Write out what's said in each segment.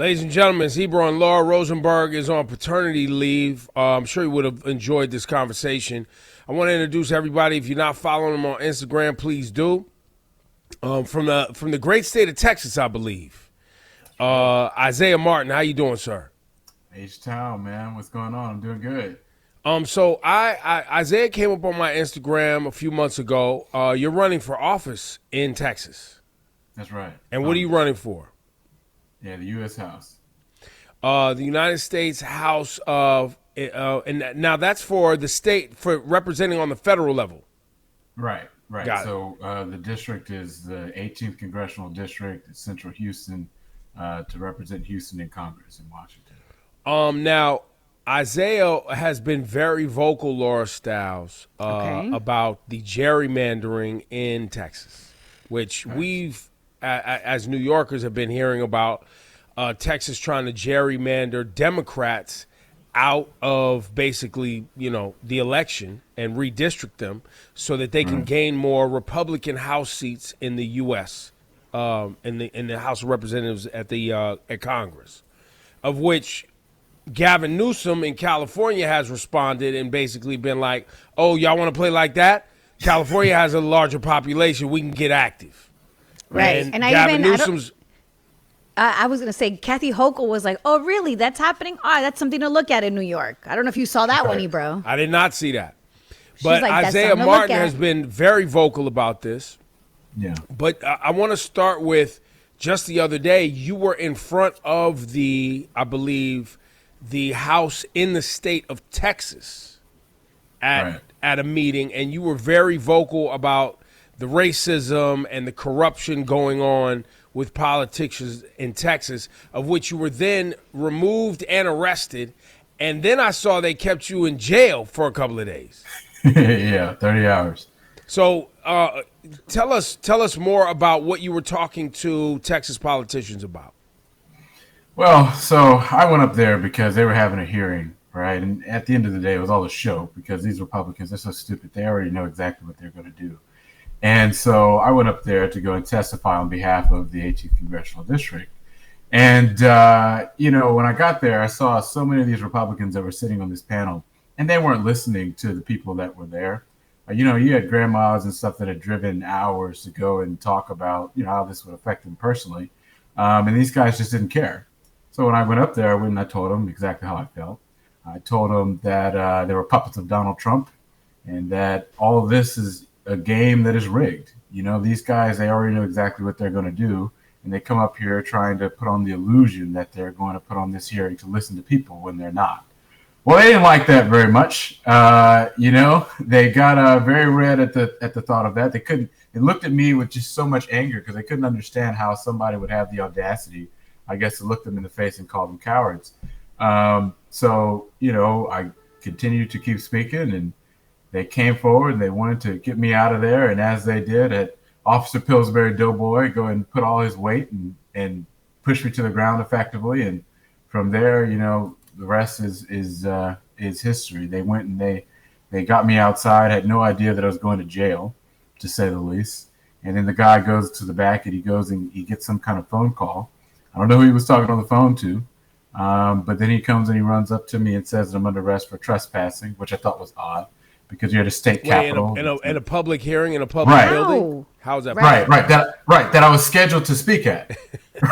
Ladies and gentlemen, Zebra and Laura Rosenberg is on paternity leave. I'm sure you would have enjoyed this conversation. I want to introduce everybody. If you're not following them on Instagram, please do. From the great state of Texas, I believe. Isaiah Martin, how you doing, sir? H-Town, man. What's going on? I'm doing good. So Isaiah came up on my Instagram a few months ago. You're running for office in Texas. That's right. And what are you running for? Yeah, the U.S. House. The United States House of, and now that's for the state, for representing on the federal level. Right, right. Got it. So the district is the 18th Congressional District, it's Central Houston, to represent Houston in Congress in Washington. Now Isaiah has been very vocal, Laura Stiles, Okay. about the gerrymandering in Texas, which Right. we've, as New Yorkers, have been hearing about. Texas trying to gerrymander Democrats out of basically, the election and redistrict them so that they can gain more Republican House seats in the U.S. In the House of Representatives at Congress, of which Gavin Newsom in California has responded and basically been like, "Oh, y'all want to play like that? California has a larger population. We can get active." Right. And And Gavin Newsom's. I was going to say, Kathy Hochul was like, oh, really? That's happening? Oh, that's something to look at in New York. I don't know if you saw that one, Ebro. I did not see that. But like, "That's Isaiah something to look Martin at." has been very vocal about this. Yeah. But I want to start with just the other day, you were in front of I believe, the House in the state of Texas Right. at a meeting, and you were very vocal about the racism and the corruption going on with politicians in Texas, of which you were then removed and arrested. And then I saw they kept you in jail for a couple of days. Yeah, 30 hours. So tell us more about what you were talking to Texas politicians about. Well, so I went up there because they were having a hearing, right? And at the end of the day, it was all a show because these Republicans, they're so stupid. They already know exactly what they're going to do. And so I went up there to go and testify on behalf of the 18th Congressional District. And, when I got there, I saw so many of these Republicans that were sitting on this panel, and they weren't listening to the people that were there. You had grandmas and stuff that had driven hours to go and talk about, how this would affect them personally. And these guys just didn't care. So when I went up there, I went and I told them exactly how I felt. I told them that they were puppets of Donald Trump and that all of this is a game that is rigged. These guys, they already know exactly what they're going to do. And they come up here trying to put on the illusion that they're going to put on this hearing to listen to people when they're not. Well, they didn't like that very much. They got very red at the thought of that. They looked at me with just so much anger because they couldn't understand how somebody would have the audacity, I guess, to look them in the face and call them cowards. I continued to keep speaking, and they came forward and they wanted to get me out of there. And as they did, Officer Pillsbury Doughboy go and put all his weight and push me to the ground effectively. And from there, the rest is history. They went and they got me outside. Had no idea that I was going to jail, to say the least. And then the guy goes to the back and he goes and he gets some kind of phone call. I don't know who he was talking on the phone to. But then he comes and he runs up to me and says that I'm under arrest for trespassing, which I thought was odd because you're at a state capitol. In a public hearing in a public Right. building? Wow. How's that? Right. That I was scheduled to speak at.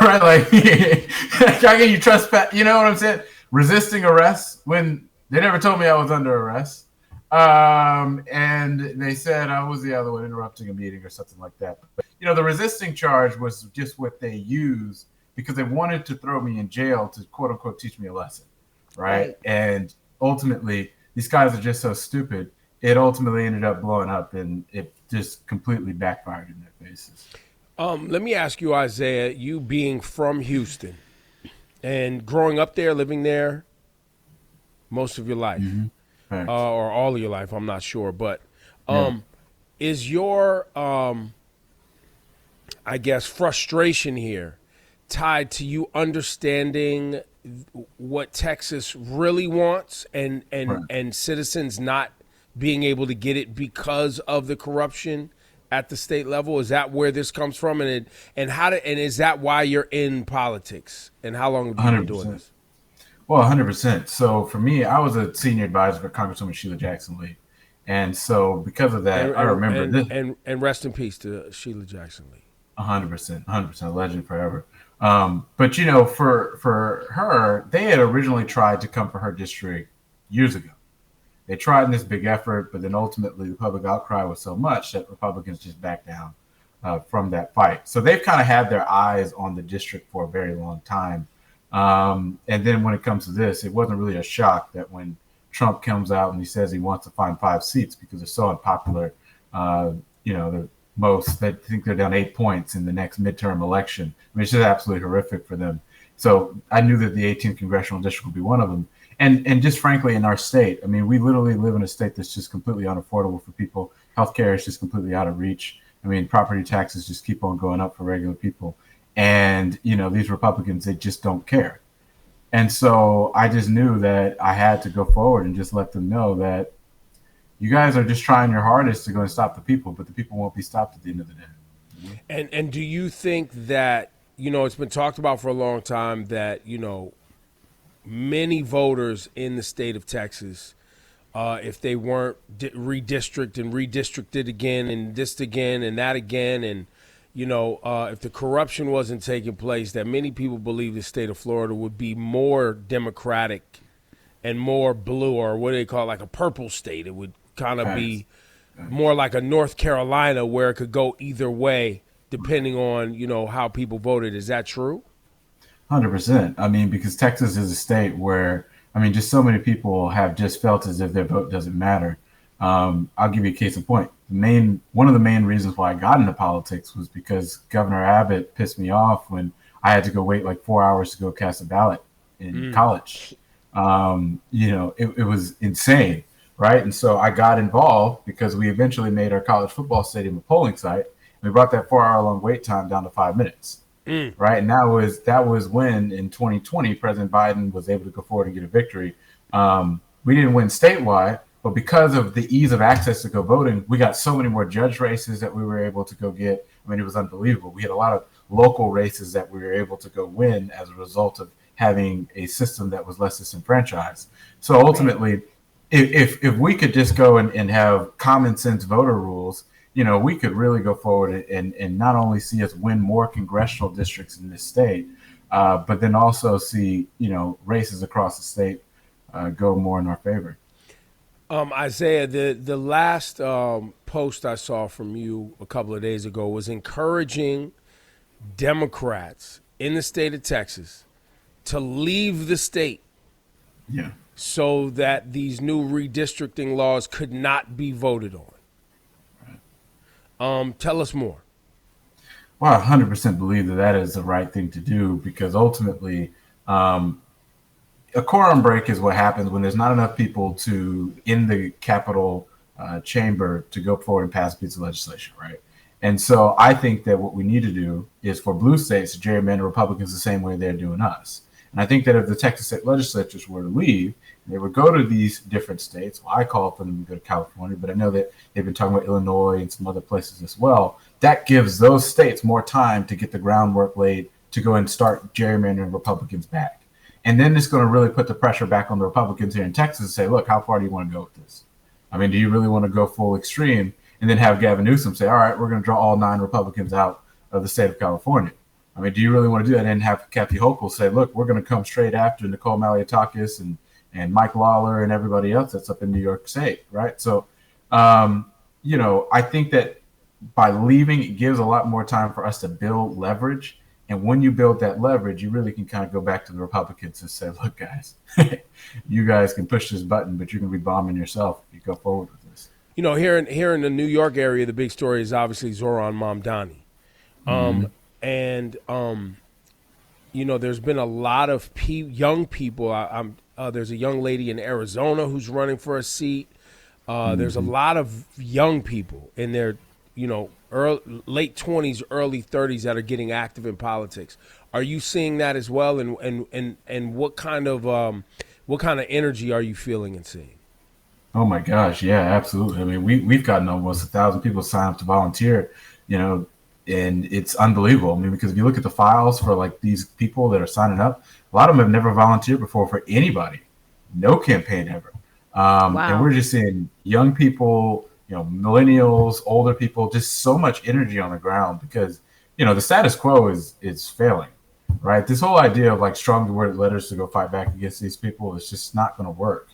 Right. Like, I get you trespass. You know what I'm saying? Resisting arrest when they never told me I was under arrest. And they said I was the other one interrupting a meeting or something like that. But, the resisting charge was just what they used because they wanted to throw me in jail to quote unquote teach me a lesson. Right. And ultimately, these guys are just so stupid. It ultimately ended up blowing up and it just completely backfired in their faces. Let me ask you, Isaiah, you being from Houston and growing up there, living there most of your life, Right. or all of your life, I'm not sure, but is your, I guess, frustration here tied to you understanding what Texas really wants and Right. citizens not being able to get it because of the corruption at the state level? Is that where this comes from? And is that why you're in politics? And how long have you been doing 100%. this? Well, 100%. So for me, I was a senior advisor for Congresswoman Sheila Jackson Lee. And so because of that, I remember this. And rest in peace to Sheila Jackson Lee. 100%, 100%, legend forever. But for her, they had originally tried to come for her district years ago. They tried in this big effort, but then ultimately the public outcry was so much that Republicans just backed down from that fight. So they've kind of had their eyes on the district for a very long time. And then when it comes to this, it wasn't really a shock that when Trump comes out and he says he wants to find 5 seats because they're so unpopular, the most, they think they're down 8 points in the next midterm election. I mean, it's just absolutely horrific for them. So I knew that the 18th congressional district would be one of them. And just frankly, in our state, I mean, we literally live in a state that's just completely unaffordable for people. Healthcare is just completely out of reach. I mean, property taxes just keep on going up for regular people. And, these Republicans, they just don't care. And so I just knew that I had to go forward and just let them know that you guys are just trying your hardest to go and stop the people, but the people won't be stopped at the end of the day. And do you think that, it's been talked about for a long time that, many voters in the state of Texas, if they weren't redistricted again and this again and that again, and, if the corruption wasn't taking place, that many people believe the state of Florida would be more Democratic and more blue, or what do they call it, like a purple state. It would kind of be more like a North Carolina where it could go either way depending on, how people voted. Is that true? 100%. I mean, because Texas is a state where, just so many people have just felt as if their vote doesn't matter. I'll give you a case in point. One of the main reasons why I got into politics was because Governor Abbott pissed me off when I had to go wait like 4 hours to go cast a ballot in college. It was insane, right? And so I got involved because we eventually made our college football stadium a polling site. And we brought that 4 hour long wait time down to 5 minutes. Right. And that was when in 2020, President Biden was able to go forward and get a victory. We didn't win statewide, but because of the ease of access to go voting, we got so many more judge races that we were able to go get. I mean, it was unbelievable. We had a lot of local races that we were able to go win as a result of having a system that was less disenfranchised. So ultimately, if we could just go and have common sense voter rules, we could really go forward and not only see us win more congressional districts in this state, but then also see, races across the state go more in our favor. Isaiah, the last post I saw from you a couple of days ago was encouraging Democrats in the state of Texas to leave the state. Yeah. So that these new redistricting laws could not be voted on. Tell us more. Well, I 100% believe that is the right thing to do because ultimately, a quorum break is what happens when there's not enough people in the Capitol chamber to go forward and pass a piece of legislation, right? And so I think that what we need to do is for blue states to gerrymander Republicans the same way they're doing us. And I think that if the Texas state legislatures were to leave, they would go to these different states. Well, I call for them to go to California, but I know that they've been talking about Illinois and some other places as well. That gives those states more time to get the groundwork laid to go and start gerrymandering Republicans back. And then it's going to really put the pressure back on the Republicans here in Texas to say, look, how far do you want to go with this? I mean, do you really want to go full extreme? And then have Gavin Newsom say, all right, we're going to draw all 9 Republicans out of the state of California. I mean, do you really want to do that? And have Kathy Hochul say, look, we're going to come straight after Nicole Maliotakis and Mike Lawler and everybody else that's up in New York State, right? So, I think that by leaving, it gives a lot more time for us to build leverage. And when you build that leverage, you really can kind of go back to the Republicans and say, look, guys, you guys can push this button, but you're going to be bombing yourself if you go forward with this. Here in the New York area, the big story is obviously Zohran Mamdani. There's been a lot of young people. There's a young lady in Arizona who's running for a seat. There's a lot of young people in their, late 20s, early 30s that are getting active in politics. Are you seeing that as well? And what kind of energy are you feeling and seeing? Oh my gosh, yeah, absolutely. I mean, we've gotten almost 1,000 people sign up to volunteer, you know, and it's unbelievable. I mean, because if you look at the files for like these people that are signing up, a lot of them have never volunteered before for anybody, no campaign ever. And Wow. we're just seeing young people, millennials, older people, just so much energy on the ground because the status quo is failing, right? This whole idea of like strong worded letters to go fight back against these people is just not going to work.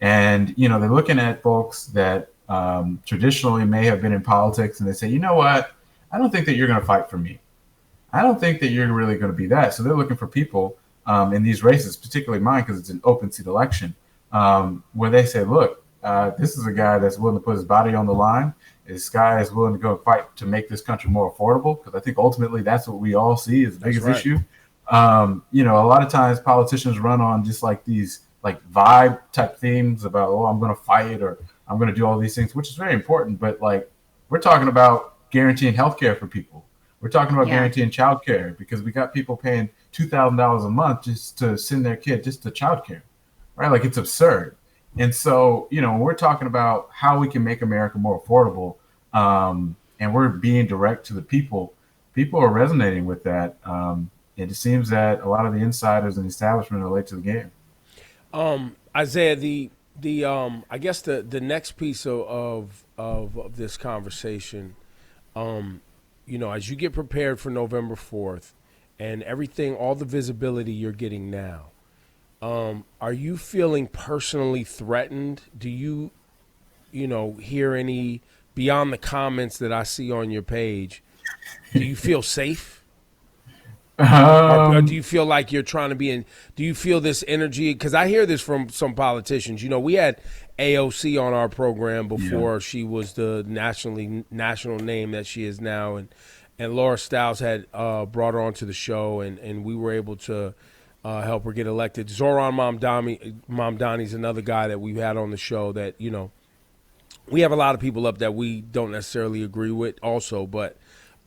And they're looking at folks that traditionally may have been in politics, and they say, you know what? I don't think that you're going to fight for me. I don't think that you're really going to be that. So they're looking for people in these races, particularly mine, because it's an open seat election, where they say, look, this is a guy that's willing to put his body on the line. This guy is willing to go fight to make this country more affordable, because I think ultimately that's what we all see is the That's biggest right. issue. A lot of times politicians run on just like these like vibe type themes about, oh, I'm going to fight or I'm going to do all these things, which is very important. But like, we're talking about guaranteeing healthcare for people. We're talking about Yeah. guaranteeing childcare because we got people paying $2,000 a month just to send their kid just to childcare, right? Like it's absurd. And so, when we're talking about how we can make America more affordable, and we're being direct to the people, people are resonating with that. It seems that a lot of the insiders and establishment are late to the game. Isaiah, the I guess the next piece of this conversation, as you get prepared for November 4th and everything, all the visibility you're getting now, are you feeling personally threatened? Do you, hear any beyond the comments that I see on your page? Do you feel safe? Or do Um, you feel like you're trying to be in? Do you feel this energy? Because I hear this from some politicians. We had AOC on our program yeah, before she was the national name that she is now, and Laura Stiles had brought her onto the show, and we were able to help her get elected. Zoran Mamdani's another guy that we've had on the show that we have a lot of people up that we don't necessarily agree with also, but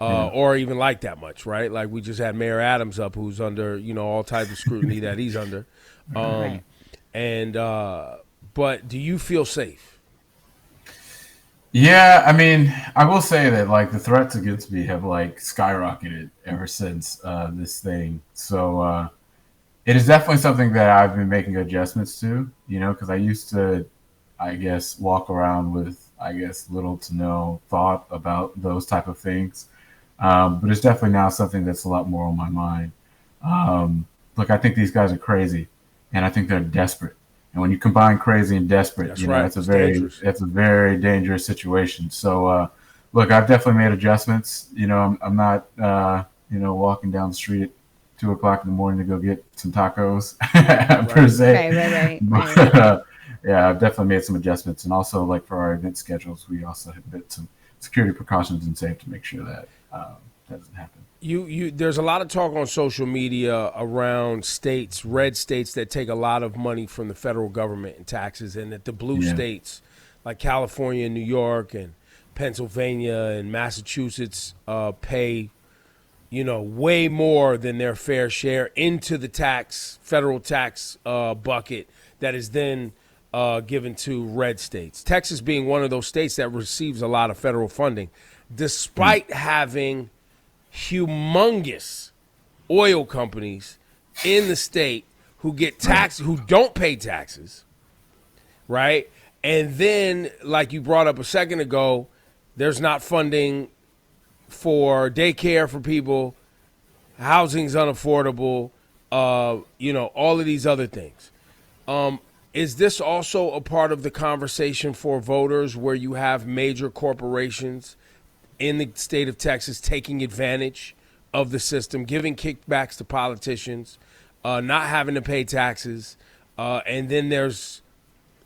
yeah. or even like that much, right? Like we just had Mayor Adams up, who's under all types of scrutiny that he's under, Right. um, and but do you feel safe? Yeah, I mean, I will say that like the threats against me have like skyrocketed ever since this thing. So it is definitely something that I've been making adjustments to, because I used to, I guess, walk around with, I guess, little to no thought about those type of things. But it's definitely now something that's a lot more on my mind. Look, I think these guys are crazy, and I think they're desperate. And when you combine crazy and desperate, That's right. It's dangerous. it's a very dangerous situation. So, look, I've definitely made adjustments. I'm not walking down the street at 2 o'clock in the morning to go get some tacos per Right. se. Right. Right. Right. Right. But yeah, I've definitely made some adjustments, and also like for our event schedules, we also have put some security precautions in safe to make sure that that doesn't happen. There's a lot of talk on social media around states, red states that take a lot of money from the federal government in taxes, and that the blue Yeah. states like California, New York, and Pennsylvania and Massachusetts pay way more than their fair share into the federal tax bucket that is then given to red states. Texas being one of those states that receives a lot of federal funding, Mm. despite having humongous oil companies in the state Right. who don't pay taxes, right? And then, like you brought up a second ago, there's not funding for daycare for people, housing's unaffordable, all of these other things. Is this also a part of the conversation for voters where you have major corporations in the state of Texas taking advantage of the system, giving kickbacks to politicians, not having to pay taxes, and then there's,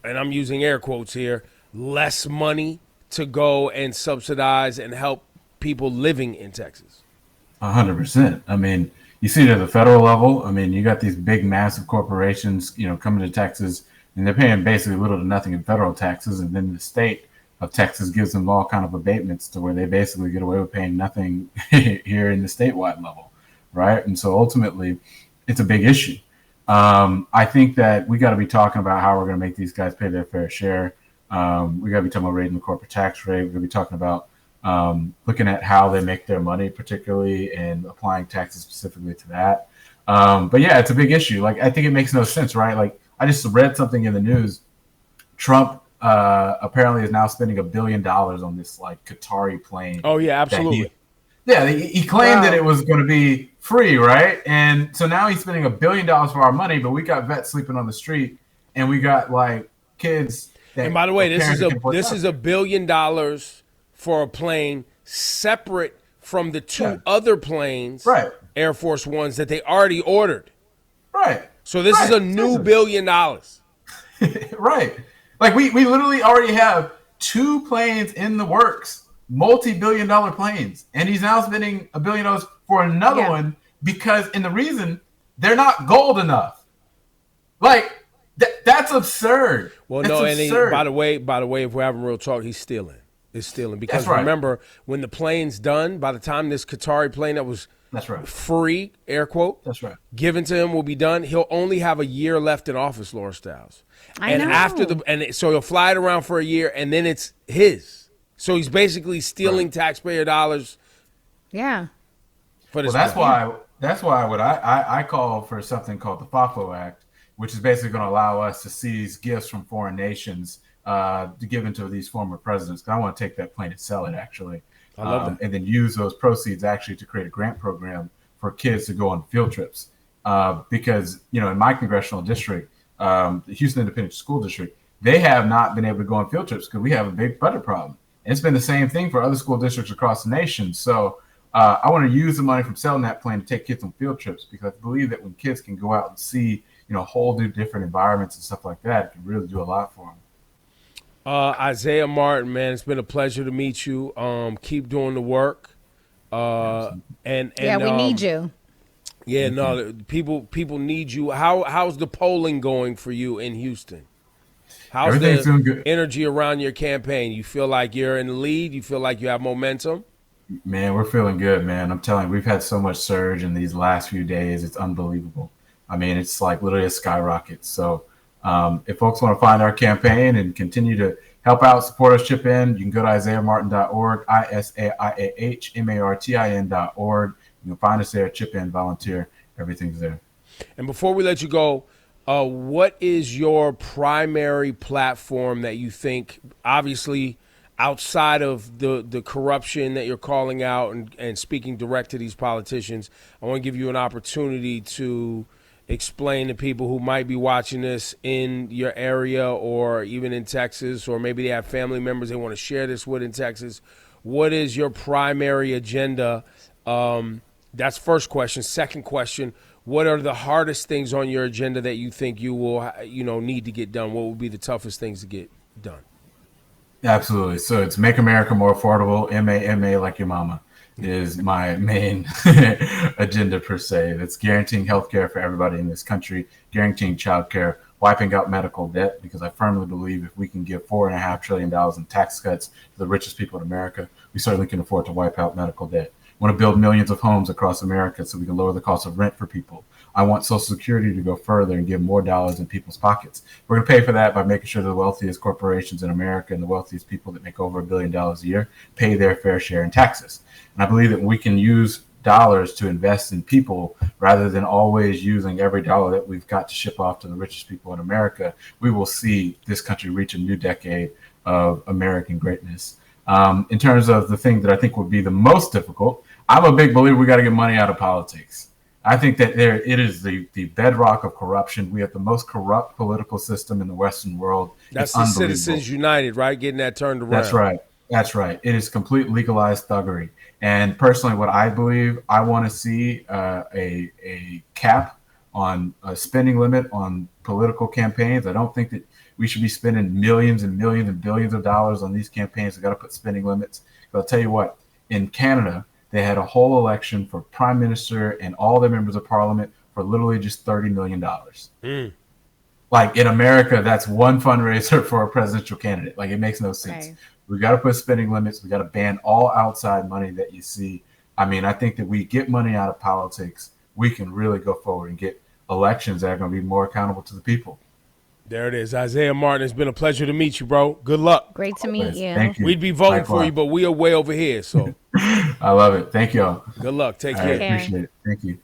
and I'm using air quotes here, less money to go and subsidize and help people living in Texas? 100%. I mean, you see it at the federal level. I mean, you got these big, massive corporations, coming to Texas, and they're paying basically little to nothing in federal taxes, and then the state of Texas gives them all kind of abatements to where they basically get away with paying nothing here in the statewide level, right? And so ultimately, it's a big issue. I think that we got to be talking about how we're going to make these guys pay their fair share. We got to be talking about raising the corporate tax rate. We're going to be talking about looking at how they make their money, particularly, and applying taxes specifically to that. But yeah, it's a big issue. Like, I think it makes no sense, right? Like, I just read something in the news. Trump apparently is now spending $1 billion on this like Qatari plane. Oh yeah, absolutely. He claimed that it was going to be free, right? And so now he's spending $1 billion for our money, but we got vets sleeping on the street, and we got like kids. And by the way, this is $1 billion for a plane separate from the two other planes, right? Air Force Ones that they already ordered. Right. So this is a new $1 billion. Right. Like we literally already have 2 planes in the works, multi-billion-dollar planes, and he's now spending $1 billion for another one because, and the reason, they're not gold enough. Like that's absurd. Well, that's no, absurd. and by the way, if we're having real talk, he's stealing. It's stealing because remember when the plane's done, by the time this Qatari plane that was free, air quote, given to him will be done, he'll only have a year left in office, Laura Stiles. I know. So he'll fly it around for a year and then it's his. So he's basically stealing taxpayer dollars. Yeah. For this that's why what I call for something called the FAFO Act, which is basically going to allow us to seize gifts from foreign nations to give into these former presidents. Because I want to take that plane and sell it, actually. I love that. And then use those proceeds actually to create a grant program for kids to go on field trips. Because, in my congressional district, the Houston Independent School District, they have not been able to go on field trips because we have a big budget problem. And it's been the same thing for other school districts across the nation. So I want to use the money from selling that plane to take kids on field trips because I believe that when kids can go out and see, whole new different environments and stuff like that, it can really do a lot for them. Isaiah Martin, man, it's been a pleasure to meet you. Keep doing the work. And we need you. Yeah, no, people need you. How's the polling going for you in Houston? How's the energy around your campaign? You feel like you're in the lead? You feel like you have momentum? Man, we're feeling good, man. I'm telling you, we've had so much surge in these last few days. It's unbelievable. I mean, it's like literally a skyrocket. So if folks want to find our campaign and continue to help out, support us, chip in, you can go to isaiahmartin.org, ISAIAHMARTIN.org. You can find us there, chip in, volunteer. Everything's there. And before we let you go, what is your primary platform that you think, obviously, outside of the corruption that you're calling out and speaking direct to these politicians, I want to give you an opportunity to explain to people who might be watching this in your area or even in Texas, or maybe they have family members they want to share this with in Texas. What is your primary agenda? That's first question. Second question, what are the hardest things on your agenda that you think you will, need to get done? What would be the toughest things to get done? Absolutely. So it's Make America More Affordable, MAMA like your mama is my main agenda per se. That's guaranteeing health care for everybody in this country, guaranteeing child care, wiping out medical debt, because I firmly believe if we can give $4.5 trillion in tax cuts to the richest people in America, we certainly can afford to wipe out medical debt. I want to build millions of homes across America so we can lower the cost of rent for people. I want Social Security to go further and give more dollars in people's pockets. We're going to pay for that by making sure the wealthiest corporations in America and the wealthiest people that make over $1 billion a year pay their fair share in taxes. And I believe that we can use dollars to invest in people rather than always using every dollar that we've got to ship off to the richest people in America. We will see this country reach a new decade of American greatness. In terms of the thing that I think would be the most difficult, I'm a big believer we got to get money out of politics. I think that it is the bedrock of corruption. We have the most corrupt political system in the Western world. That's the Citizens United, right? Getting that turned around. That's right. It is complete legalized thuggery. And personally, what I believe, I want to see a cap on a spending limit on political campaigns. I don't think that we should be spending millions and millions and billions of dollars on these campaigns. We've got to put spending limits. But I'll tell you what, in Canada, they had a whole election for prime minister and all their members of parliament for literally just $30 million. Like in America, that's one fundraiser for a presidential candidate. Like it makes no sense. Right. We got to put spending limits. We got to ban all outside money that you see. I mean, I think that we get money out of politics, we can really go forward and get elections that are going to be more accountable to the people. There it is. Isaiah Martin, it's been a pleasure to meet you, bro. Good luck. Great to meet you. Thank you. We'd be voting for Likewise. you, but we are way over here. So I love it. Thank y'all. good luck. Take I care. care. appreciate it. Thank you.